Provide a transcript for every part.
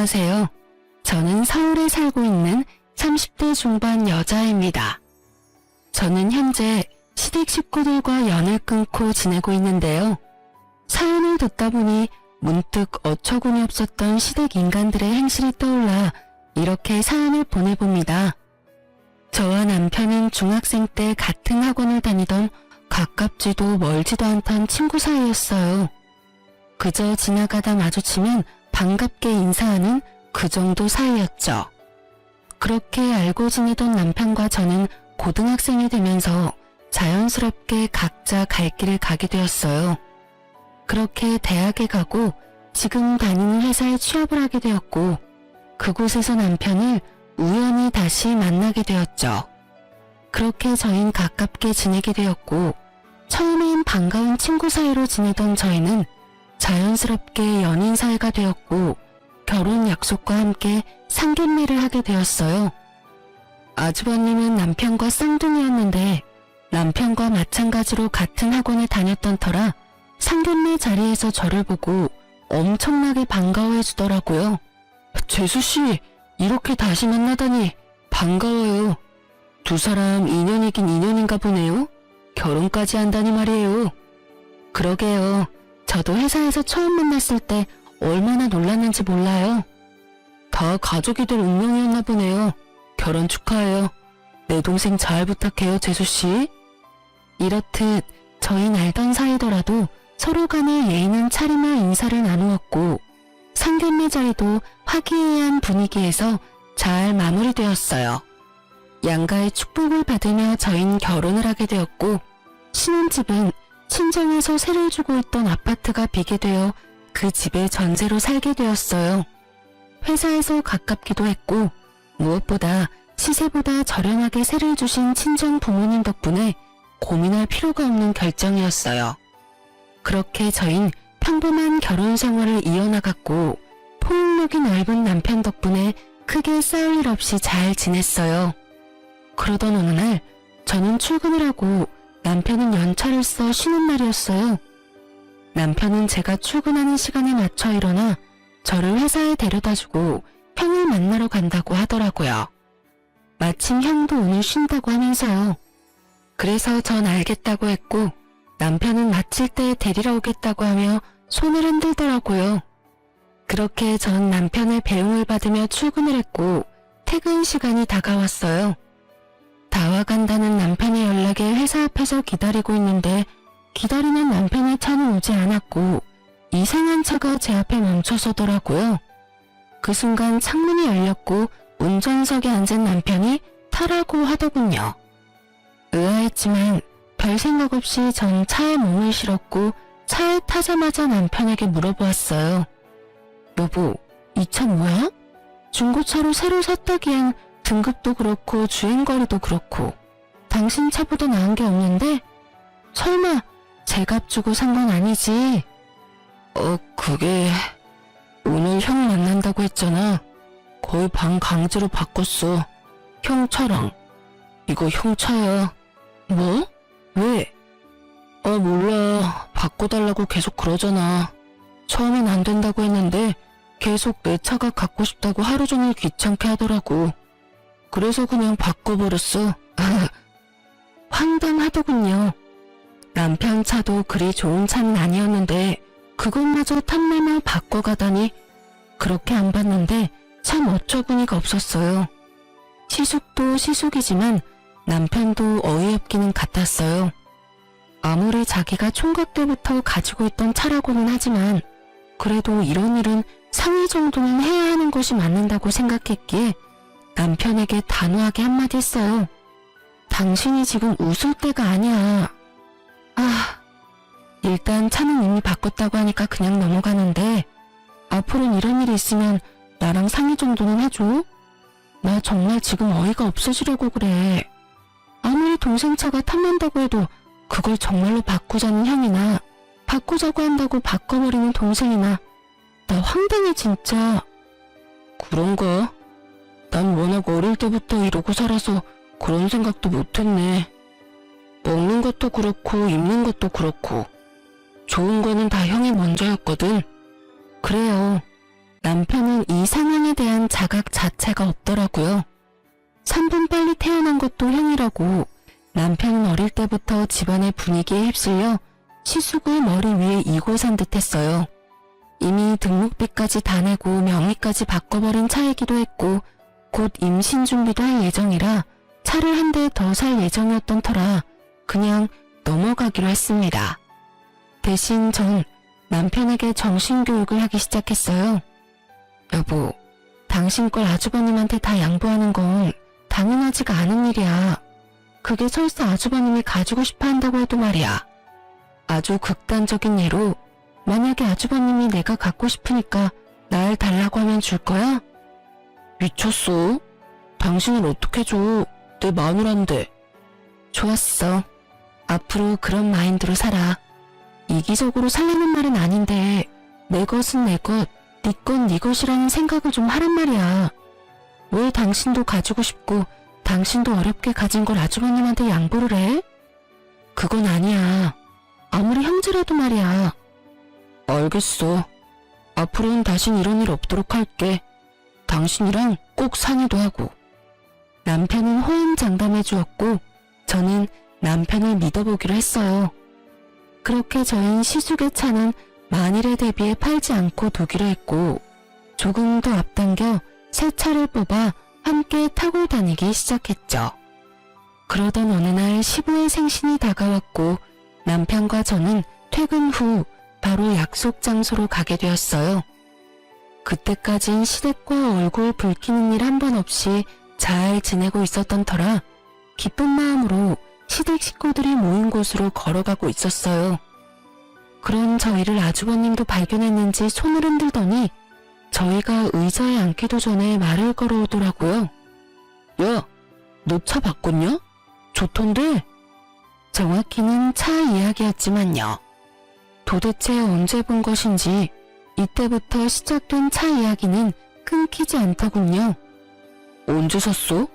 안녕하세요. 저는 서울에 살고 있는 30대 중반 여자입니다. 저는 현재 시댁 식구들과 연을 끊고 지내고 있는데요. 사연을 듣다 보니 문득 어처구니 없었던 시댁 인간들의 행실이 떠올라 이렇게 사연을 보내봅니다. 저와 남편은 중학생 때 같은 학원을 다니던 가깝지도 멀지도 않던 친구 사이였어요. 그저 지나가다 마주치면 반갑게 인사하는 그 정도 사이였죠. 그렇게 알고 지내던 남편과 저는 고등학생이 되면서 자연스럽게 각자 갈 길을 가게 되었어요. 그렇게 대학에 가고 지금 다니는 회사에 취업을 하게 되었고 그곳에서 남편을 우연히 다시 만나게 되었죠. 그렇게 저희는 가깝게 지내게 되었고 처음엔 반가운 친구 사이로 지내던 저희는 자연스럽게 연인 사이가 되었고 결혼 약속과 함께 상견례를 하게 되었어요. 아주버님은 남편과 쌍둥이였는데 남편과 마찬가지로 같은 학원에 다녔던 터라 상견례 자리에서 저를 보고 엄청나게 반가워해 주더라고요. 재수씨, 이렇게 다시 만나다니 반가워요. 두 사람 인연이긴 인연인가 보네요. 결혼까지 한다니 말이에요. 그러게요. 저도 회사에서 처음 만났을 때 얼마나 놀랐는지 몰라요. 다 가족이 될 운명이었나 보네요. 결혼 축하해요. 내 동생 잘 부탁해요, 재수씨. 이렇듯 저희는 알던 사이더라도 서로 간에 예의는 차리며 인사를 나누었고 상견례 자리도 화기애애한 분위기에서 잘 마무리되었어요. 양가의 축복을 받으며 저희는 결혼을 하게 되었고 신혼집은 친정에서 세를 주고 있던 아파트가 비게 되어 그 집에 전세로 살게 되었어요. 회사에서 가깝기도 했고 무엇보다 시세보다 저렴하게 세를 주신 친정 부모님 덕분에 고민할 필요가 없는 결정이었어요. 그렇게 저흰 평범한 결혼 생활을 이어나갔고 포용력이 넓은 남편 덕분에 크게 싸울 일 없이 잘 지냈어요. 그러던 어느 날 저는 출근을 하고 남편은 연차를 써 쉬는 날이었어요. 남편은 제가 출근하는 시간에 맞춰 일어나 저를 회사에 데려다주고 형을 만나러 간다고 하더라고요. 마침 형도 오늘 쉰다고 하면서요. 그래서 전 알겠다고 했고 남편은 마칠 때 데리러 오겠다고 하며 손을 흔들더라고요. 그렇게 전 남편의 배웅을 받으며 출근을 했고 퇴근 시간이 다가왔어요. 다 와간다는 남편의 연락에 회사 앞에서 기다리고 있는데 기다리는 남편의 차는 오지 않았고 이상한 차가 제 앞에 멈춰서더라고요. 그 순간 창문이 열렸고 운전석에 앉은 남편이 타라고 하더군요. 의아했지만 별 생각 없이 전 차에 몸을 실었고 차에 타자마자 남편에게 물어보았어요. 여보, 이 차 뭐야? 중고차로 새로 샀다기엔 등급도 그렇고 주행거리도 그렇고 당신 차보다 나은 게 없는데? 설마 제 값 주고 산 건 아니지? 그게 오늘 형 만난다고 했잖아. 거의 반 강제로 바꿨어. 형 차랑. 이거 형 차야. 뭐? 왜? 몰라. 바꿔달라고 계속 그러잖아. 처음엔 안 된다고 했는데 계속 내 차가 갖고 싶다고 하루 종일 귀찮게 하더라고. 그래서 그냥 바꿔버렸어. 황당하더군요. 남편 차도 그리 좋은 차는 아니었는데 그것마저 탐내며 바꿔가다니 그렇게 안 봤는데 참 어처구니가 없었어요. 시숙도 시숙이지만 남편도 어이없기는 같았어요. 아무리 자기가 총각 때부터 가지고 있던 차라고는 하지만 그래도 이런 일은 상의 정도는 해야 하는 것이 맞는다고 생각했기에 남편에게 단호하게 한마디 했어요. 당신이 지금 웃을 때가 아니야. 일단 차는 이미 바꿨다고 하니까 그냥 넘어가는데 앞으로는 이런 일이 있으면 나랑 상의 정도는 해줘. 나 정말 지금 어이가 없어지려고 그래. 아무리 동생 차가 탐난다고 해도 그걸 정말로 바꾸자는 형이나 바꾸자고 한다고 바꿔버리는 동생이나 나 황당해 진짜. 그런가? 난 워낙 어릴 때부터 이러고 살아서 그런 생각도 못했네. 먹는 것도 그렇고 입는 것도 그렇고 좋은 거는 다 형이 먼저였거든. 그래요. 남편은 이 상황 대한 자각 자체가 없더라고요. 3분 빨리 태어난 것도 형이라고 남편은 어릴 때부터 집안의 분위기에 휩쓸려 시숙을 머리 위에 이고 산 듯했어요. 이미 등록비까지 다 내고 명의까지 바꿔버린 차이기도 했고 곧 임신 준비도 할 예정이라 차를 한 대 더 살 예정이었던 터라 그냥 넘어가기로 했습니다. 대신 전 남편에게 정신교육을 하기 시작했어요. 여보, 당신 걸 아주버님한테 다 양보하는 건 당연하지가 않은 일이야. 그게 설사 아주버님이 가지고 싶어 한다고 해도 말이야. 아주 극단적인 예로 만약에 아주버님이 내가 갖고 싶으니까 날 달라고 하면 줄 거야? 미쳤어? 당신을 어떻게 줘? 내 마누란데. 좋았어. 앞으로 그런 마인드로 살아. 이기적으로 살라는 말은 아닌데 내 것은 내 것, 네 건 네 것이라는 생각을 좀 하란 말이야. 왜 당신도 가지고 싶고 당신도 어렵게 가진 걸 아주버님한테 양보를 해? 그건 아니야. 아무리 형제라도 말이야. 알겠어. 앞으로는 다신 이런 일 없도록 할게. 당신이랑 꼭 상의도 하고. 남편은 호언장담해 주었고 저는 남편을 믿어보기로 했어요. 그렇게 저희는 시숙의 차는 만일에 대비해 팔지 않고 두기로 했고 조금 더 앞당겨 새 차를 뽑아 함께 타고 다니기 시작했죠. 그러던 어느 날 시부의 생신이 다가왔고 남편과 저는 퇴근 후 바로 약속 장소로 가게 되었어요. 그때까진 시댁과 얼굴 붉히는 일 한 번 없이 잘 지내고 있었던 터라 기쁜 마음으로 시댁 식구들이 모인 곳으로 걸어가고 있었어요. 그런 저희를 아주버님도 발견했는지 손을 흔들더니 저희가 의자에 앉기도 전에 말을 걸어오더라고요. 야, 너 차 바꿨냐? 좋던데? 정확히는 차 이야기였지만요. 도대체 언제 본 것인지 이때부터 시작된 차 이야기는 끊기지 않더군요. 언제 샀어?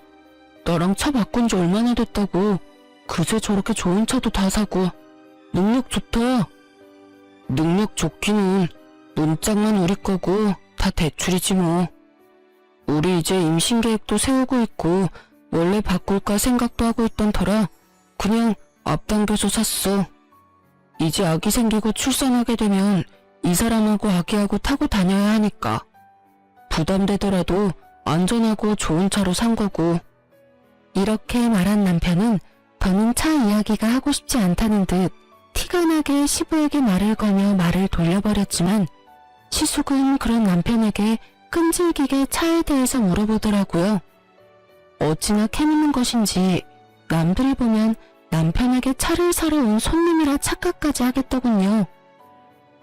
나랑 차 바꾼 지 얼마나 됐다고. 그새 저렇게 좋은 차도 다 사고. 능력 좋다. 능력 좋기는 문짝만 우리 거고 다 대출이지 뭐. 우리 이제 임신 계획도 세우고 있고 원래 바꿀까 생각도 하고 있던 터라 그냥 앞당겨서 샀어. 이제 아기 생기고 출산하게 되면 이 사람하고 아기하고 타고 다녀야 하니까. 부담되더라도 안전하고 좋은 차로 산 거고. 이렇게 말한 남편은 더는 차 이야기가 하고 싶지 않다는 듯 티가 나게 시부에게 말을 걸며 말을 돌려버렸지만 시숙은 그런 남편에게 끈질기게 차에 대해서 물어보더라고요. 어찌나 캐묻는 것인지 남들이 보면 남편에게 차를 사러 온 손님이라 착각까지 하겠더군요.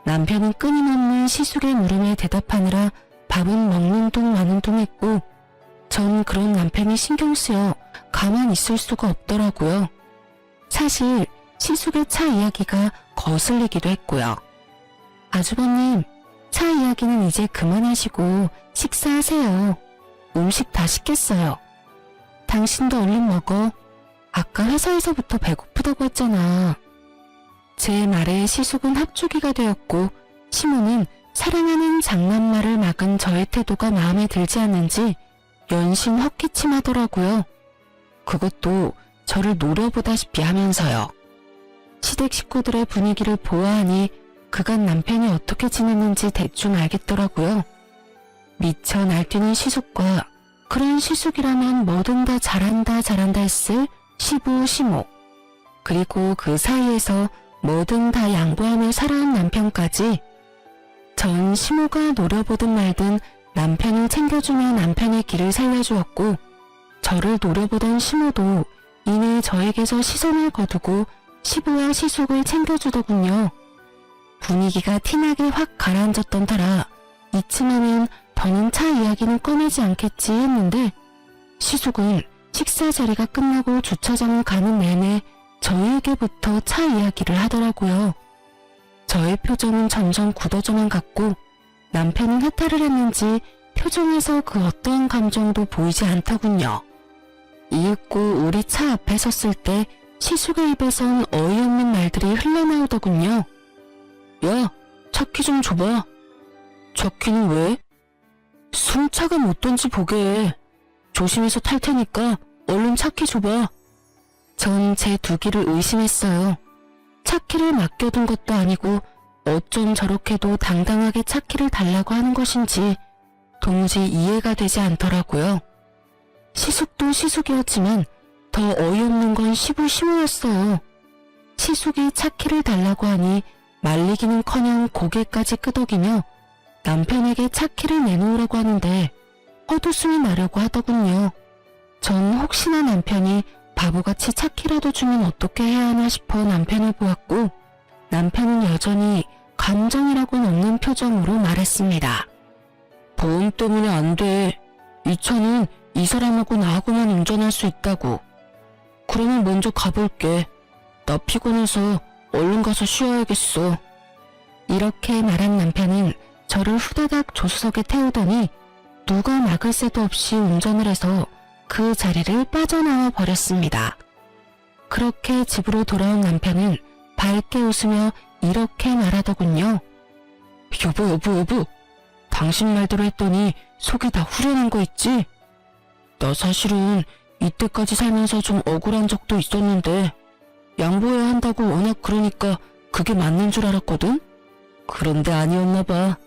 남편은 끊임없는 시숙의 물음에 대답하느라 밥은 먹는 둥 마는 둥 했고 전 그런 남편이 신경 쓰여 가만히 있을 수가 없더라고요. 사실 시숙의 차 이야기가 거슬리기도 했고요. 아주버님, 차 이야기는 이제 그만하시고 식사하세요. 음식 다 시켰어요. 당신도 얼른 먹어. 아까 회사에서부터 배고프다고 했잖아. 제 말에 시숙은 합주기가 되었고 시모는 사랑하는 장난말을 막은 저의 태도가 마음에 들지 않는지 연신 헛기침하더라고요. 그것도 저를 노려보다시피 하면서요. 시댁 식구들의 분위기를 보아하니 그간 남편이 어떻게 지냈는지 대충 알겠더라고요. 미쳐 날뛰는 시숙과 그런 시숙이라면 뭐든 다 잘한다 했을 시부 시모, 그리고 그 사이에서 뭐든 다 양보하며 살아온 남편까지. 전 시모가 노려보든 말든 남편을 챙겨주며 남편의 길을 살려주었고 저를 노려보던 시모도 이내 저에게서 시선을 거두고 시부와 시숙을 챙겨주더군요. 분위기가 티나게 확 가라앉았던 터라 이쯤하면 더는 차 이야기는 꺼내지 않겠지 했는데 시숙은 식사 자리가 끝나고 주차장을 가는 내내 저희에게부터 차 이야기를 하더라고요. 저의 표정은 점점 굳어져만 갔고 남편은 해탈을 했는지 표정에서 그 어떠한 감정도 보이지 않더군요. 이윽고 우리 차 앞에 섰을 때 시숙의 입에선 어이없는 말들이 흘러나오더군요. 야, 차 키 좀 줘봐. 차 키는 왜? 숨 차가 못 돈지 보게 해. 조심해서 탈 테니까 얼른 차키 줘봐. 전 제 두기를 의심했어요. 차키를 맡겨둔 것도 아니고 어쩜 저렇게도 당당하게 차키를 달라고 하는 것인지 도무지 이해가 되지 않더라고요. 시숙도 시숙이었지만 더 어이없는 건 시부시모였어요. 시숙이 차키를 달라고 하니 말리기는커녕 고개까지 끄덕이며 남편에게 차키를 내놓으라고 하는데 헛웃음이 나려고 하더군요. 전 혹시나 남편이 바보같이 차키라도 주면 어떻게 해야 하나 싶어 남편을 보았고 남편은 여전히 감정이라고는 없는 표정으로 말했습니다. 보험 때문에 안 돼. 이 차는 이 사람하고 나하고만 운전할 수 있다고. 그러면 먼저 가볼게. 나 피곤해서 얼른 가서 쉬어야겠어. 이렇게 말한 남편은 저를 후다닥 조수석에 태우더니 누가 막을 새도 없이 운전을 해서 그 자리를 빠져나와 버렸습니다. 그렇게 집으로 돌아온 남편은 밝게 웃으며 이렇게 말하더군요. 여보. 당신 말대로 했더니 속이 다 후련한 거 있지? 나 사실은 이때까지 살면서 좀 억울한 적도 있었는데 양보해야 한다고 워낙 그러니까 그게 맞는 줄 알았거든? 그런데 아니었나 봐.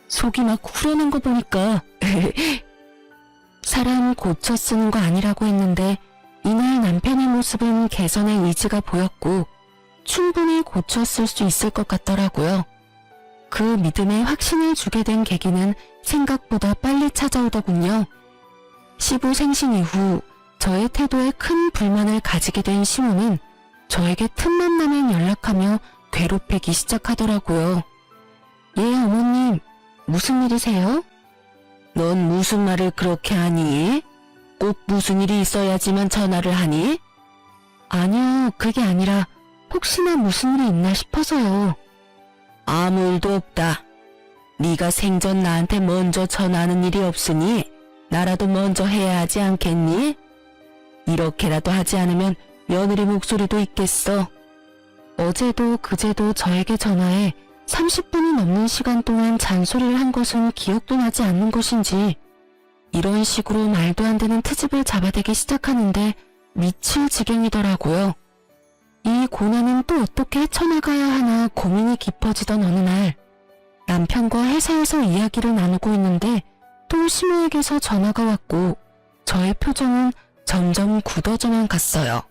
속이 막 후련한 거 보니까 사람 고쳐 쓰는 거 아니라고 했는데 이날 남편의 모습은 개선의 의지가 보였고 충분히 고쳐 쓸 수 있을 것 같더라고요. 그 믿음에 확신을 주게 된 계기는 생각보다 빨리 찾아오더군요. 시부 생신 이후 저의 태도에 큰 불만을 가지게 된 시모는 저에게 틈만 나면 연락하며 괴롭히기 시작하더라고요. 예, 어머님, 무슨 일이세요? 넌 무슨 말을 그렇게 하니? 꼭 무슨 일이 있어야지만 전화를 하니? 아니요, 그게 아니라 혹시나 무슨 일이 있나 싶어서요. 아무 일도 없다. 네가 생전 나한테 먼저 전화하는 일이 없으니 나라도 먼저 해야 하지 않겠니? 이렇게라도 하지 않으면 며느리 목소리도 있겠어. 어제도 그제도 저에게 전화해 30분이 넘는 시간 동안 잔소리를 한 것은 기억도 나지 않는 것인지 이런 식으로 말도 안 되는 트집을 잡아대기 시작하는데 미칠 지경이더라고요. 이 고난은 또 어떻게 헤쳐나가야 하나 고민이 깊어지던 어느 날 남편과 회사에서 이야기를 나누고 있는데 또 시모에게서 전화가 왔고 저의 표정은 점점 굳어져만 갔어요.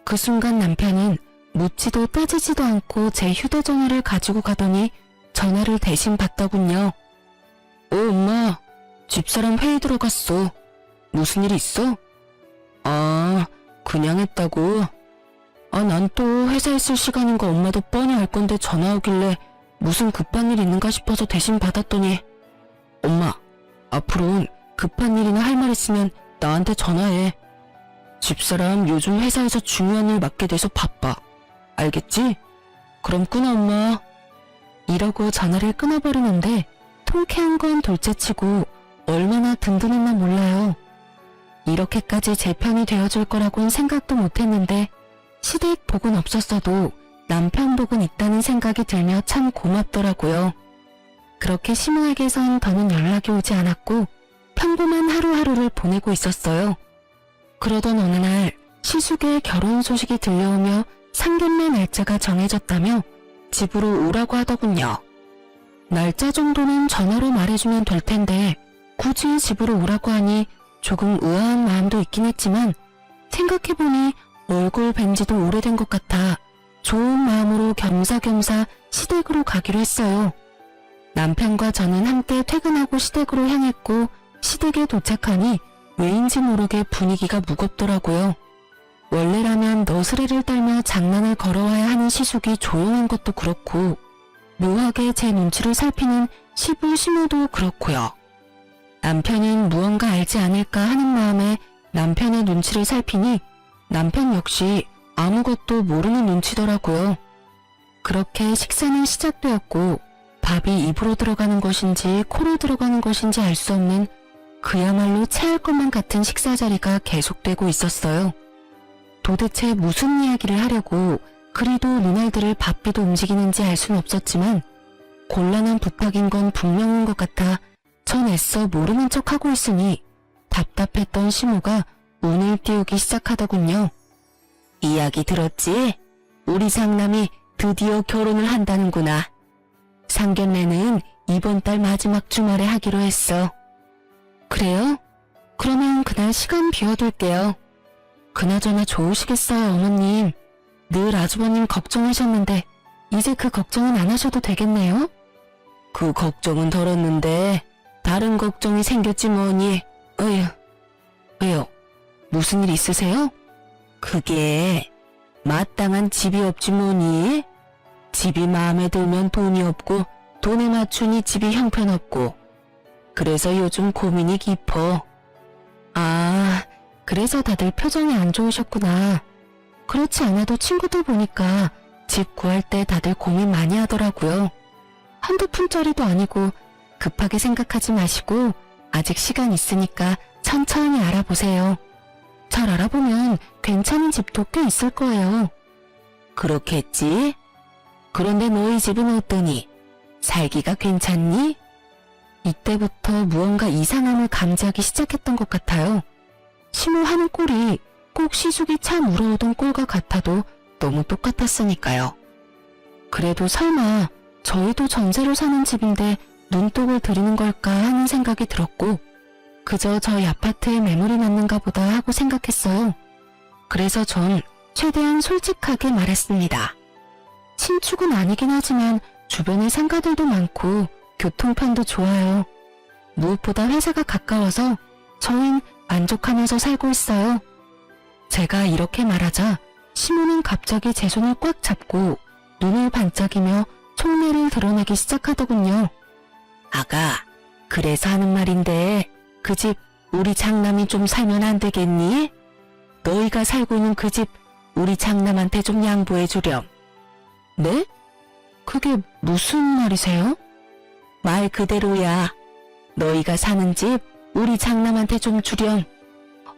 그 순간 남편은 묻지도 따지지도 않고 제 휴대전화를 가지고 가더니 전화를 대신 받더군요. 엄마, 집사람 회의 들어갔어. 무슨 일 있어? 아, 그냥 했다고? 난 또 회사에 쓸 시간인 거 엄마도 뻔히 알 건데 전화 오길래 무슨 급한 일 있는가 싶어서 대신 받았더니 엄마, 앞으로는 급한 일이나 할 말 있으면 나한테 전화해. 집사람 요즘 회사에서 중요한 일 맡게 돼서 바빠. 알겠지? 그럼 끊어 엄마. 이러고 전화를 끊어버리는데 통쾌한 건 둘째치고 얼마나 든든했나 몰라요. 이렇게까지 제 편이 되어줄 거라고는 생각도 못했는데 시댁 복은 없었어도 남편 복은 있다는 생각이 들며 참 고맙더라고요. 그렇게 시모에게선 더는 연락이 오지 않았고 평범한 하루하루를 보내고 있었어요. 그러던 어느 날 시숙의 결혼 소식이 들려오며 상견례 날짜가 정해졌다며 집으로 오라고 하더군요. 날짜 정도는 전화로 말해주면 될 텐데 굳이 집으로 오라고 하니 조금 의아한 마음도 있긴 했지만 생각해보니 얼굴 뵌 지도 오래된 것 같아 좋은 마음으로 겸사겸사 시댁으로 가기로 했어요. 남편과 저는 함께 퇴근하고 시댁으로 향했고 시댁에 도착하니 왜인지 모르게 분위기가 무겁더라고요. 원래라면 너스레를 떨며 장난을 걸어와야 하는 시숙이 조용한 것도 그렇고 묘하게 제 눈치를 살피는 시부 시모도 그렇고요. 남편은 무언가 알지 않을까 하는 마음에 남편의 눈치를 살피니 남편 역시 아무것도 모르는 눈치더라고요. 그렇게 식사는 시작되었고 밥이 입으로 들어가는 것인지 코로 들어가는 것인지 알 수 없는 그야말로 체할 것만 같은 식사 자리가 계속되고 있었어요. 도대체 무슨 이야기를 하려고 그리도 눈알들을 바삐도 움직이는지 알 수는 없었지만 곤란한 부탁인 건 분명한 것 같아 전 애써 모르는 척하고 있으니 답답했던 시모가 운을 띄우기 시작하더군요. 이야기 들었지? 우리 장남이 드디어 결혼을 한다는구나. 상견례는 이번 달 마지막 주말에 하기로 했어. 그래요? 그러면 그날 시간 비워둘게요. 그나저나 좋으시겠어요, 어머님. 늘 아주버님 걱정하셨는데 이제 그 걱정은 안 하셔도 되겠네요? 그 걱정은 덜었는데 다른 걱정이 생겼지 뭐니. 어휴. 왜요? 무슨 일 있으세요? 그게 마땅한 집이 없지 뭐니. 집이 마음에 들면 돈이 없고 돈에 맞추니 집이 형편없고 그래서 요즘 고민이 깊어. 아, 그래서 다들 표정이 안 좋으셨구나. 그렇지 않아도 친구들 보니까 집 구할 때 다들 고민 많이 하더라고요. 한두 푼짜리도 아니고 급하게 생각하지 마시고 아직 시간 있으니까 천천히 알아보세요. 잘 알아보면 괜찮은 집도 꽤 있을 거예요. 그렇겠지? 그런데 너희 집은 어떠니? 살기가 괜찮니? 이때부터 무언가 이상함을 감지하기 시작했던 것 같아요. 심호하는 꼴이 꼭 시숙이 차 물어오던 꼴과 같아도 너무 똑같았으니까요. 그래도 설마 저희도 전세로 사는 집인데 눈독을 들이는 걸까 하는 생각이 들었고 그저 저희 아파트에 매물이 났는가 보다 하고 생각했어요. 그래서 전 최대한 솔직하게 말했습니다. 신축은 아니긴 하지만 주변에 상가들도 많고 교통편도 좋아요. 무엇보다 회사가 가까워서 저흰 만족하면서 살고 있어요. 제가 이렇게 말하자 시모는 갑자기 제 손을 꽉 잡고 눈을 반짝이며 속내를 드러내기 시작하더군요. 아가, 그래서 하는 말인데 그 집 우리 장남이 좀 살면 안 되겠니? 너희가 살고 있는 그 집 우리 장남한테 좀 양보해 주렴. 네? 그게 무슨 말이세요? 말 그대로야. 너희가 사는 집 우리 장남한테 좀 주렴.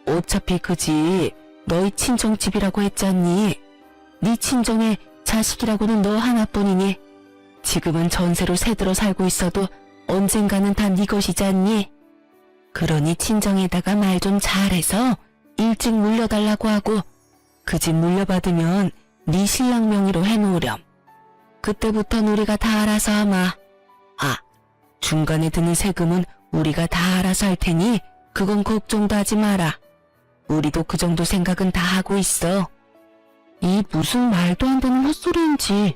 어차피 그 집 너희 친정집이라고 했잖니. 네 친정의 자식이라고는 너 하나뿐이니 지금은 전세로 새들어 살고 있어도 언젠가는 다 네 것이잖니. 그러니 친정에다가 말 좀 잘해서 일찍 물려달라고 하고 그 집 물려받으면 네 신랑 명의로 해놓으렴. 그때부턴 우리가 다 알아서 하마. 아, 중간에 드는 세금은 우리가 다 알아서 할 테니 그건 걱정도 하지 마라. 우리도 그 정도 생각은 다 하고 있어. 이 무슨 말도 안 되는 헛소리인지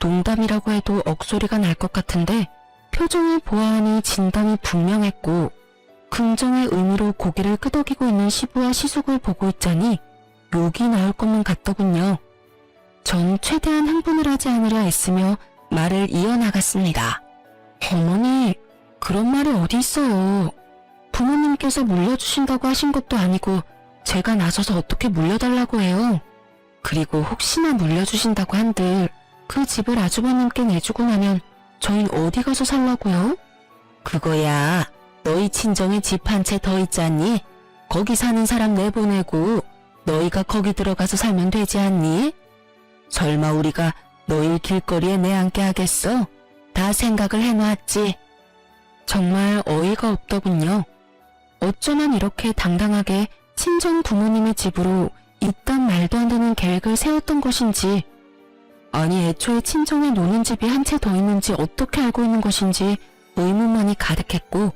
농담이라고 해도 억소리가 날 것 같은데 표정을 보아하니 진담이 분명했고 긍정의 의미로 고개를 끄덕이고 있는 시부와 시숙을 보고 있자니 욕이 나올 것만 같더군요. 전 최대한 흥분을 하지 않으려 애쓰며 말을 이어나갔습니다. 어머니, 그런 말이 어디 있어요. 부모님께서 물려주신다고 하신 것도 아니고 제가 나서서 어떻게 물려달라고 해요. 그리고 혹시나 물려주신다고 한들 그 집을 아주버님께 내주고 나면 저흰 어디 가서 살라고요? 그거야 너희 친정에 집 한 채 더 있잖니? 거기 사는 사람 내보내고 너희가 거기 들어가서 살면 되지 않니? 설마 우리가 너희 길거리에 내앉게 하겠어? 다 생각을 해놨지. 정말 어이가 없더군요. 어쩌면 이렇게 당당하게 친정 부모님의 집으로 이딴 말도 안 되는 계획을 세웠던 것인지 아니 애초에 친정에 노는 집이 한 채 더 있는지 어떻게 알고 있는 것인지 의문만이 가득했고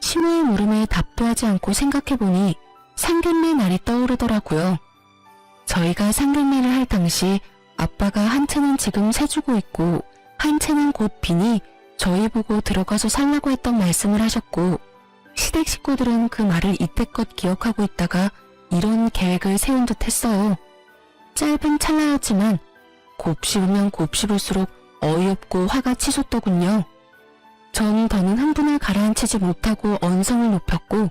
시모의 물음에 답도 하지 않고 생각해보니 상견례 날이 떠오르더라고요. 저희가 상견례를 할 당시 아빠가 한 채는 지금 세주고 있고 한 채는 곧 비니 저희 보고 들어가서 살라고 했던 말씀을 하셨고 시댁 식구들은 그 말을 이때껏 기억하고 있다가 이런 계획을 세운 듯 했어요. 짧은 찰나였지만 곱씹으면 곱씹을수록 어이없고 화가 치솟더군요. 전 더는 흥분을 가라앉히지 못하고 언성을 높였고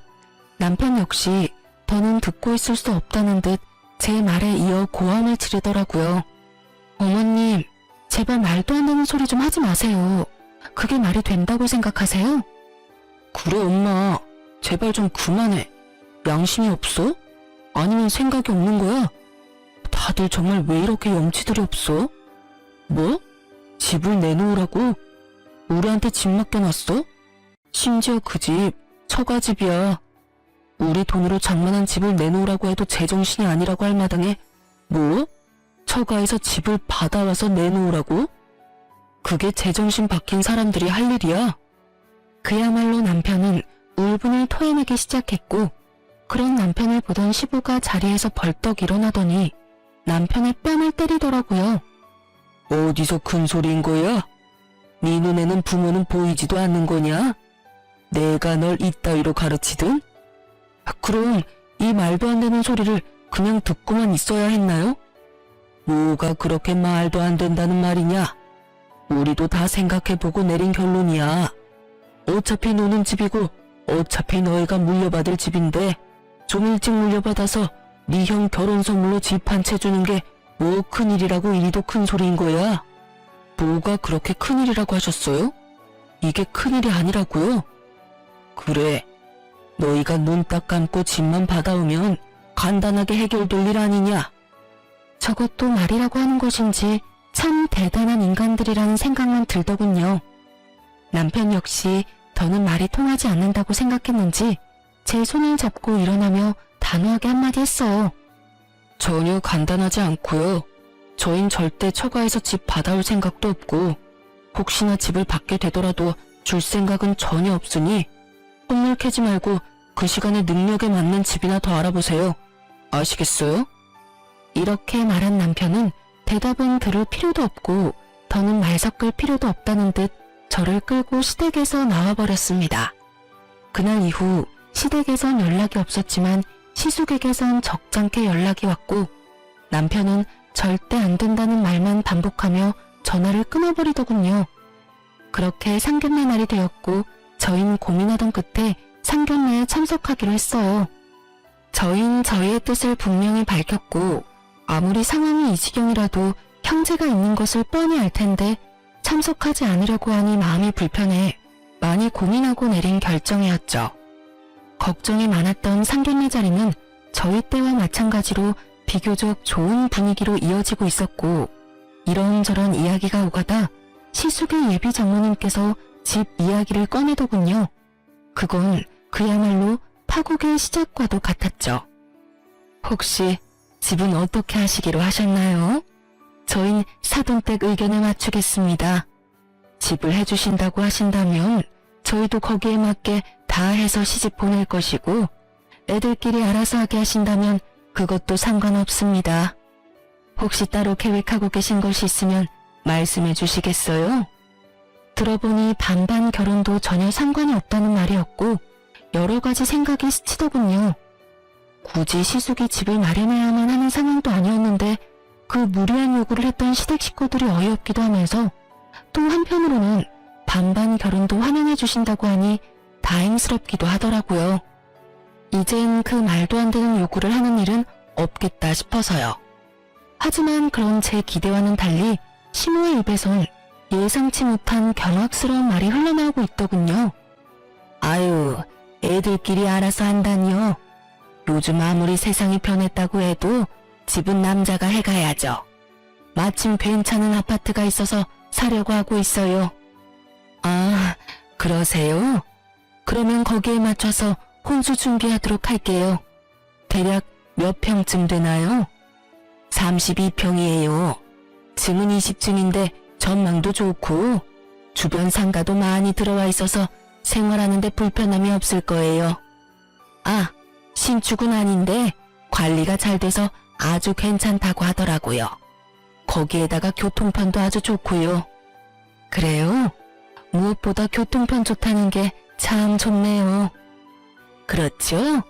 남편 역시 더는 듣고 있을 수 없다는 듯 제 말에 이어 고함을 지르더라고요. 어머님, 제발 말도 안 되는 소리 좀 하지 마세요. 그게 말이 된다고 생각하세요? 그래 엄마, 제발 좀 그만해. 양심이 없어? 아니면 생각이 없는 거야? 다들 정말 왜 이렇게 염치들이 없어? 뭐? 집을 내놓으라고? 우리한테 집 맡겨놨어? 심지어 그 집 처가집이야. 우리 돈으로 장만한 집을 내놓으라고 해도 제정신이 아니라고 할 마당에 뭐? 처가에서 집을 받아와서 내놓으라고? 그게 제정신 박힌 사람들이 할 일이야. 그야말로 남편은 울분을 토해내기 시작했고 그런 남편을 보던 시부가 자리에서 벌떡 일어나더니 남편의 뺨을 때리더라고요. 어디서 큰 소리인 거야? 네 눈에는 부모는 보이지도 않는 거냐? 내가 널 이따위로 가르치든? 그럼 이 말도 안 되는 소리를 그냥 듣고만 있어야 했나요? 뭐가 그렇게 말도 안 된다는 말이냐? 우리도 다 생각해보고 내린 결론이야. 어차피 노는 집이고 어차피 너희가 물려받을 집인데 좀 일찍 물려받아서 네 형 결혼 선물로 집 한 채 주는 게 뭐 큰일이라고 이리도 큰 소리인 거야? 뭐가 그렇게 큰일이라고 하셨어요? 이게 큰일이 아니라고요? 그래, 너희가 눈 딱 감고 집만 받아오면 간단하게 해결될 일 아니냐? 저것도 말이라고 하는 것인지 참 대단한 인간들이라는 생각만 들더군요. 남편 역시 더는 말이 통하지 않는다고 생각했는지 제 손을 잡고 일어나며 단호하게 한마디 했어요. 전혀 간단하지 않고요. 저흰 절대 처가에서 집 받아올 생각도 없고 혹시나 집을 받게 되더라도 줄 생각은 전혀 없으니 콧물 캐지 말고 그 시간에 능력에 맞는 집이나 더 알아보세요. 아시겠어요? 이렇게 말한 남편은 대답은 들을 필요도 없고 더는 말 섞을 필요도 없다는 듯 저를 끌고 시댁에서 나와버렸습니다. 그날 이후 시댁에선 연락이 없었지만 시숙에게선 적잖게 연락이 왔고 남편은 절대 안 된다는 말만 반복하며 전화를 끊어버리더군요. 그렇게 상견례 날이 되었고 저희는 고민하던 끝에 상견례에 참석하기로 했어요. 저희는 저희의 뜻을 분명히 밝혔고 아무리 상황이 이 지경이라도 형제가 있는 것을 뻔히 알 텐데 참석하지 않으려고 하니 마음이 불편해 많이 고민하고 내린 결정이었죠. 걱정이 많았던 상견례 자리는 저희 때와 마찬가지로 비교적 좋은 분위기로 이어지고 있었고 이런저런 이야기가 오가다 시숙의 예비 장모님께서 집 이야기를 꺼내더군요. 그건 그야말로 파국의 시작과도 같았죠. 혹시 집은 어떻게 하시기로 하셨나요? 저흰 사돈댁 의견에 맞추겠습니다. 집을 해주신다고 하신다면 저희도 거기에 맞게 다 해서 시집 보낼 것이고 애들끼리 알아서 하게 하신다면 그것도 상관없습니다. 혹시 따로 계획하고 계신 것이 있으면 말씀해 주시겠어요? 들어보니 반반 결혼도 전혀 상관이 없다는 말이었고 여러 가지 생각이 스치더군요. 굳이 시숙이 집을 마련해야만 하는 상황도 아니었는데 그 무리한 요구를 했던 시댁 식구들이 어이없기도 하면서 또 한편으로는 반반 결혼도 환영해 주신다고 하니 다행스럽기도 하더라고요. 이젠 그 말도 안 되는 요구를 하는 일은 없겠다 싶어서요. 하지만 그런 제 기대와는 달리 시모의 입에선 예상치 못한 경악스러운 말이 흘러나오고 있더군요. 아유, 애들끼리 알아서 한다니요. 요즘 아무리 세상이 변했다고 해도 집은 남자가 해가야죠. 마침 괜찮은 아파트가 있어서 사려고 하고 있어요. 아, 그러세요? 그러면 거기에 맞춰서 혼수 준비하도록 할게요. 대략 몇 평쯤 되나요? 32평이에요. 층은 20층인데 전망도 좋고 주변 상가도 많이 들어와 있어서 생활하는데 불편함이 없을 거예요. 아, 신축은 아닌데 관리가 잘 돼서 아주 괜찮다고 하더라고요. 거기에다가 교통편도 아주 좋고요. 그래요? 무엇보다 교통편 좋다는 게 참 좋네요. 그렇죠?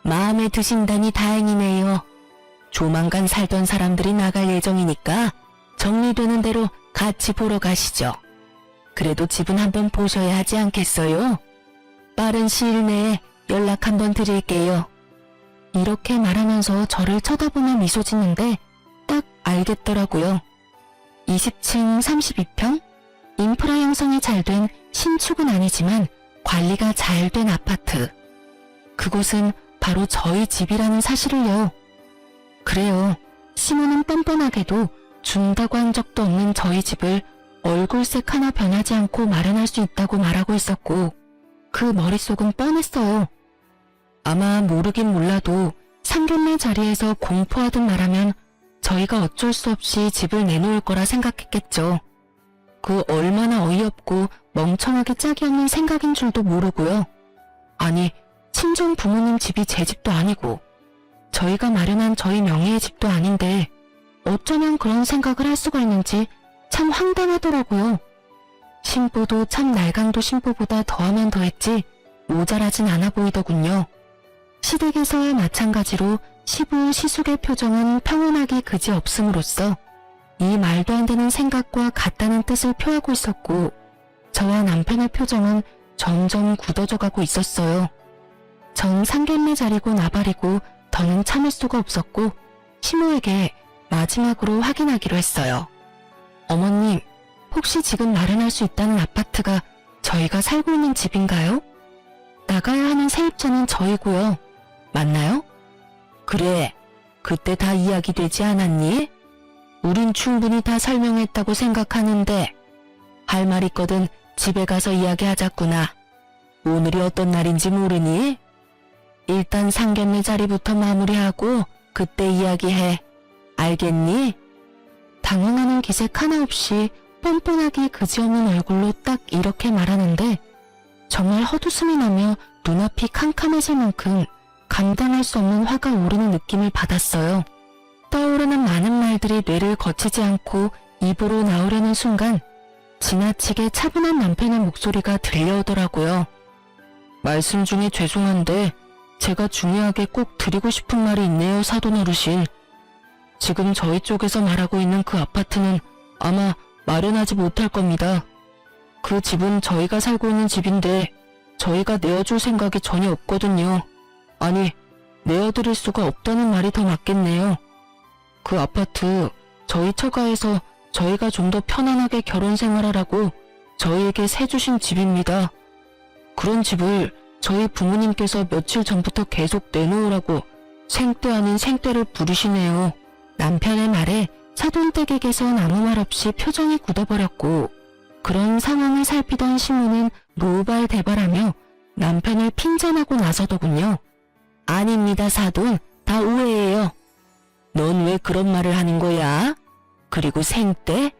마음에 드신다니 다행이네요. 조만간 살던 사람들이 나갈 예정이니까 정리되는 대로 같이 보러 가시죠. 그래도 집은 한번 보셔야 하지 않겠어요? 빠른 시일 내에 연락 한번 드릴게요. 이렇게 말하면서 저를 쳐다보며 미소 짓는데 딱 알겠더라고요. 20층 32평? 인프라 형성이 잘 된 신축은 아니지만 관리가 잘 된 아파트. 그곳은 바로 저희 집이라는 사실을요. 그래요. 시모는 뻔뻔하게도 준다고 한 적도 없는 저희 집을 얼굴색 하나 변하지 않고 마련할 수 있다고 말하고 있었고 그 머릿속은 뻔했어요. 아마 모르긴 몰라도 상견례 자리에서 공포하듯 말하면 저희가 어쩔 수 없이 집을 내놓을 거라 생각했겠죠. 그 얼마나 어이없고 멍청하게 짝이 없는 생각인 줄도 모르고요. 아니, 친정 부모님 집이 제 집도 아니고 저희가 마련한 저희 명의의 집도 아닌데 어쩌면 그런 생각을 할 수가 있는지 참 황당하더라고요. 신부도 참 날강도 신부보다 더하면 더했지 모자라진 않아 보이더군요. 시댁에서의 마찬가지로 시부 시숙의 표정은 평온하기 그지없음으로써 이 말도 안 되는 생각과 같다는 뜻을 표하고 있었고 저와 남편의 표정은 점점 굳어져 가고 있었어요. 전 상견례 자리고 나발이고 더는 참을 수가 없었고 시모에게 마지막으로 확인하기로 했어요. 어머님, 혹시 지금 마련할 수 있다는 아파트가 저희가 살고 있는 집인가요? 나가야 하는 세입자는 저희고요. 맞나요? 그래, 그때 다 이야기되지 않았니? 우린 충분히 다 설명했다고 생각하는데 할 말 있거든 집에 가서 이야기하자꾸나. 오늘이 어떤 날인지 모르니? 일단 상견례 자리부터 마무리하고 그때 이야기해. 알겠니? 당황하는 기색 하나 없이 뻔뻔하기 그지없는 얼굴로 딱 이렇게 말하는데 정말 헛웃음이 나며 눈앞이 캄캄해질 만큼 감당할 수 없는 화가 오르는 느낌을 받았어요. 떠오르는 많은 말들이 뇌를 거치지 않고 입으로 나오려는 순간 지나치게 차분한 남편의 목소리가 들려오더라고요. 말씀 중에 죄송한데 제가 중요하게 꼭 드리고 싶은 말이 있네요, 사돈 어르신. 지금 저희 쪽에서 말하고 있는 그 아파트는 아마 마련하지 못할 겁니다. 그 집은 저희가 살고 있는 집인데 저희가 내어줄 생각이 전혀 없거든요. 아니, 내어드릴 수가 없다는 말이 더 맞겠네요. 그 아파트 저희 처가에서 저희가 좀 더 편안하게 결혼 생활하라고 저희에게 세주신 집입니다. 그런 집을 저희 부모님께서 며칠 전부터 계속 내놓으라고 생떼 아닌 생떼를 부리시네요. 남편의 말에 사돈댁에게선 아무 말 없이 표정이 굳어버렸고 그런 상황을 살피던 시모는 노발대발하며 남편을 핀잔하고 나서더군요. 아닙니다, 사돈. 다 오해예요. 넌 왜 그런 말을 하는 거야? 그리고 생떼?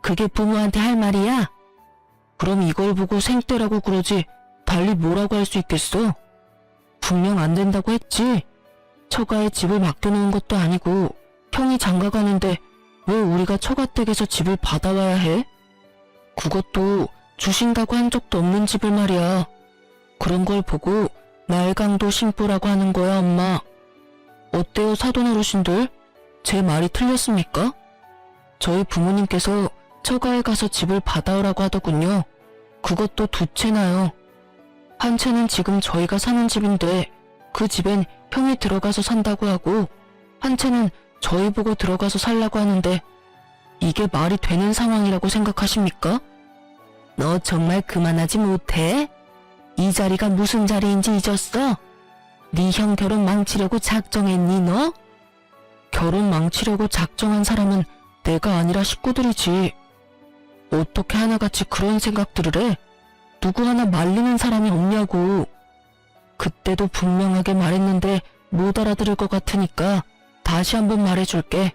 그게 부모한테 할 말이야? 그럼 이걸 보고 생떼라고 그러지 달리 뭐라고 할 수 있겠어? 분명 안 된다고 했지. 처가에 집을 맡겨놓은 것도 아니고 형이 장가가는데 왜 우리가 처가댁에서 집을 받아와야 해? 그것도 주신다고 한 적도 없는 집을 말이야. 그런 걸 보고 날강도 신부라고 하는 거야, 엄마. 어때요, 사돈 어르신들? 제 말이 틀렸습니까? 저희 부모님께서 처가에 가서 집을 받아오라고 하더군요. 그것도 두 채나요. 한 채는 지금 저희가 사는 집인데 그 집엔 형이 들어가서 산다고 하고 한 채는 저희 보고 들어가서 살라고 하는데 이게 말이 되는 상황이라고 생각하십니까? 너 정말 그만하지 못해? 이 자리가 무슨 자리인지 잊었어? 네 형 결혼 망치려고 작정했니 너? 결혼 망치려고 작정한 사람은 내가 아니라 식구들이지. 어떻게 하나같이 그런 생각들을 해? 누구 하나 말리는 사람이 없냐고. 그때도 분명하게 말했는데 못 알아들을 것 같으니까 다시 한번 말해줄게.